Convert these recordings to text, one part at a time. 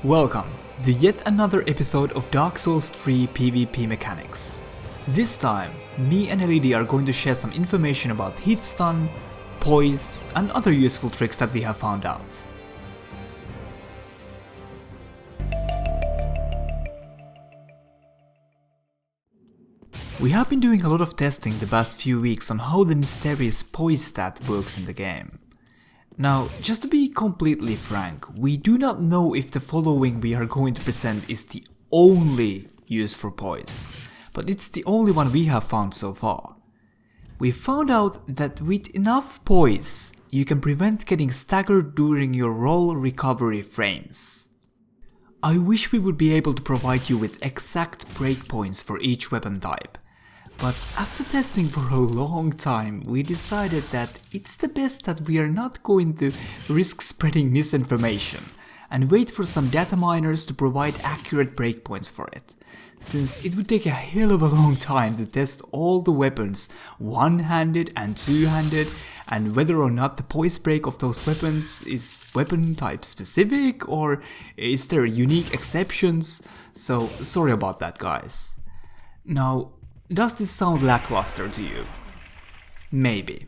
Welcome to yet another episode of Dark Souls 3 PvP mechanics. This time, me and LED are going to share some information about hit stun, poise, and other useful tricks that we have found out. We have been doing a lot of testing the past few weeks on how the mysterious poise stat works in the game. Now, just to be completely frank, we do not know if the following we are going to present is the only use for poise, but it's the only one we have found so far. We found out that with enough poise, you can prevent getting staggered during your roll recovery frames. I wish we would be able to provide you with exact breakpoints for each weapon type. But after testing for a long time, we decided that it's the best that we are not going to risk spreading misinformation and wait for some data miners to provide accurate breakpoints for it, since it would take a hell of a long time to test all the weapons one-handed and two-handed, and whether or not the poise break of those weapons is weapon type specific or is there unique exceptions, so sorry about that, guys. Now, does this sound lackluster to you? Maybe.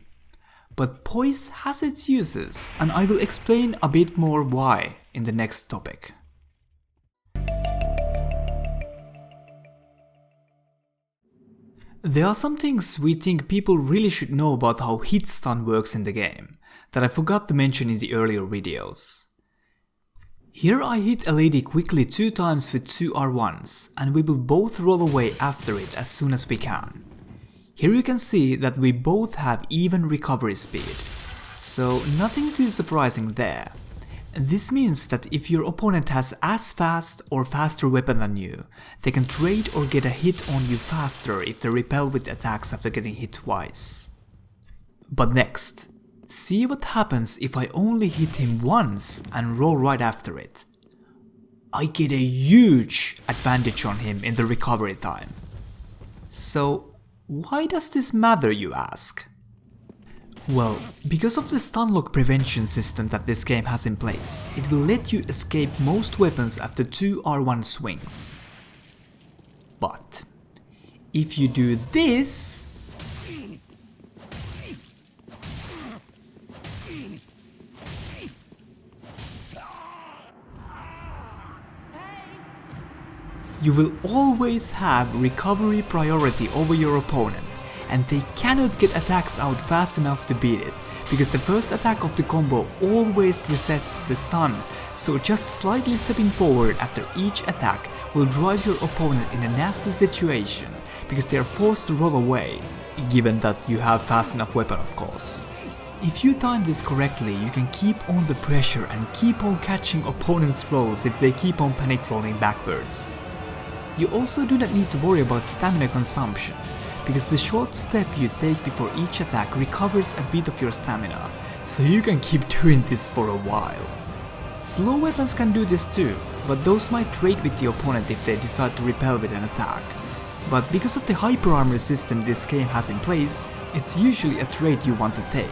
But poise has its uses, and I will explain a bit more why in the next topic. There are some things we think people really should know about how hit stun works in the game, that I forgot to mention in the earlier videos. Here I hit a lady quickly 2 times with 2 R1s, and we will both roll away after it as soon as we can. Here you can see that we both have even recovery speed, so nothing too surprising there. This means that if your opponent has as fast or faster weapon than you, they can trade or get a hit on you faster if they repel with attacks after getting hit twice. But next, see what happens if I only hit him once and roll right after it. I get a huge advantage on him in the recovery time. So why does this matter, you ask? Well, because of the stun lock prevention system that this game has in place, it will let you escape most weapons after 2 R1 swings. But if you do this, you will always have recovery priority over your opponent, and they cannot get attacks out fast enough to beat it, because the first attack of the combo always resets the stun, so just slightly stepping forward after each attack will drive your opponent in a nasty situation, because they are forced to roll away, given that you have fast enough weapon, of course. If you time this correctly, you can keep on the pressure and keep on catching opponents' rolls if they keep on panic rolling backwards. You also do not need to worry about stamina consumption, because the short step you take before each attack recovers a bit of your stamina, so you can keep doing this for a while. Slow weapons can do this too, but those might trade with the opponent if they decide to repel with an attack. But because of the hyper armor system this game has in place, it's usually a trade you want to take.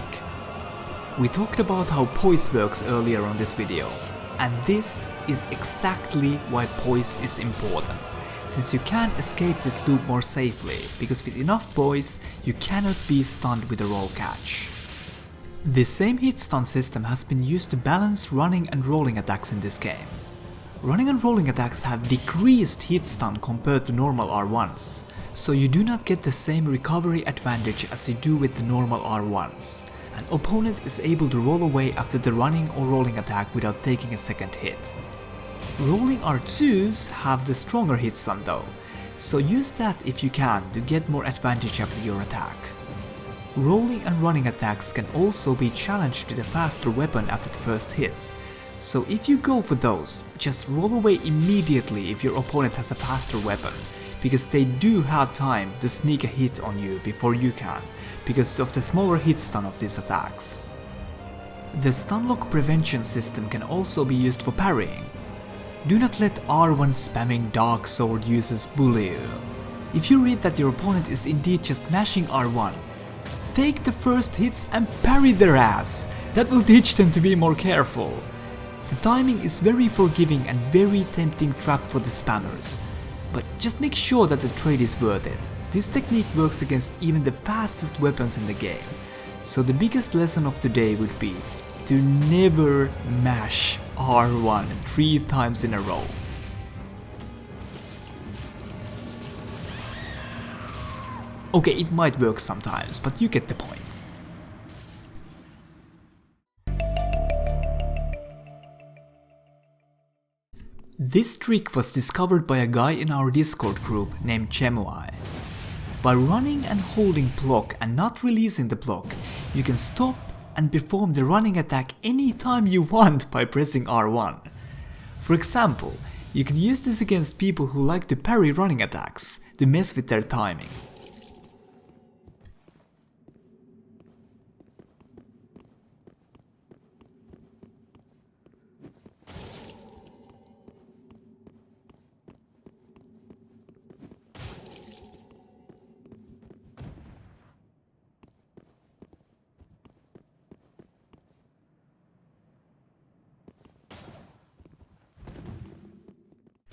We talked about how poise works earlier on this video, and this is exactly why poise is important, since you can escape this loop more safely, because with enough poise, you cannot be stunned with a roll catch. This same hit stun system has been used to balance running and rolling attacks in this game. Running and rolling attacks have decreased hit stun compared to normal R1s, so you do not get the same recovery advantage as you do with the normal R1s. An opponent is able to roll away after the running or rolling attack without taking a second hit. Rolling R2s have the stronger hit stun though, so use that if you can to get more advantage after your attack. Rolling and running attacks can also be challenged with a faster weapon after the first hit, so if you go for those, just roll away immediately if your opponent has a faster weapon, because they do have time to sneak a hit on you before you can, because of the smaller hit stun of these attacks. The stun lock prevention system can also be used for parrying. Do not let R1 spamming dark sword users bully you. If you read that your opponent is indeed just mashing R1, take the first hits and parry their ass. That will teach them to be more careful. The timing is very forgiving and very tempting trap for the spammers. But just make sure that the trade is worth it. This technique works against even the fastest weapons in the game. So the biggest lesson of today would be to never mash R1 3 times in a row. Okay, it might work sometimes, but you get the point. This trick was discovered by a guy in our Discord group named Chemuai. By running and holding block and not releasing the block, you can stop and perform the running attack anytime you want by pressing R1. For example, you can use this against people who like to parry running attacks to mess with their timing.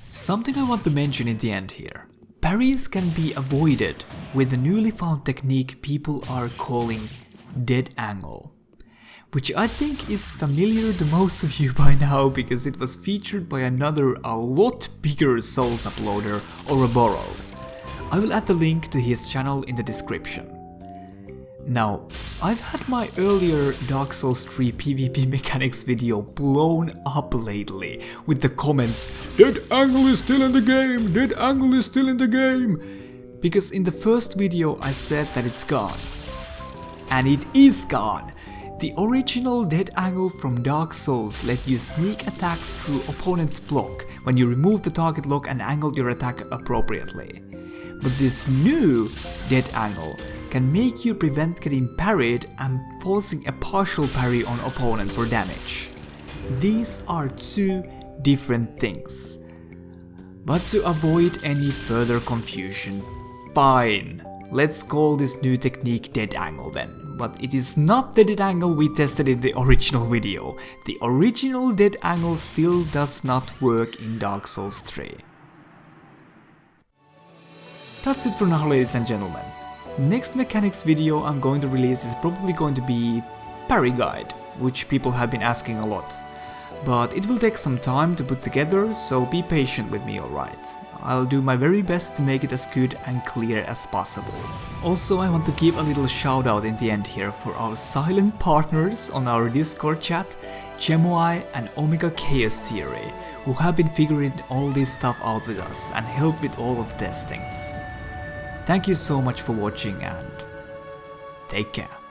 Something I want to mention in the end here. Parries can be avoided with a newly found technique people are calling dead angle, which I think is familiar to most of you by now because it was featured by another a lot bigger Souls uploader, Oroboro. I will add the link to his channel in the description. Now, I've had my earlier Dark Souls 3 PvP mechanics video blown up lately with the comments "Dead angle is still in the game! Dead angle is still in the game!" Because in the first video I said that it's gone. And it is gone! The original dead angle from Dark Souls let you sneak attacks through opponent's block when you remove the target lock and angle your attack appropriately. But this new dead angle can make you prevent getting parried and forcing a partial parry on opponent for damage. These are two different things. But to avoid any further confusion, fine, let's call this new technique dead angle then. But it is not the dead angle we tested in the original video. The original dead angle still does not work in Dark Souls 3. That's it for now, ladies and gentlemen. Next mechanics video I'm going to release is probably going to be parry guide, which people have been asking a lot. But it will take some time to put together, so be patient with me, alright. I'll do my very best to make it as good and clear as possible. Also, I want to give a little shout out in the end here for our silent partners on our Discord chat, Chemuai and Omega Chaos Theory, who have been figuring all this stuff out with us and helped with all of the testings. Thank you so much for watching and take care.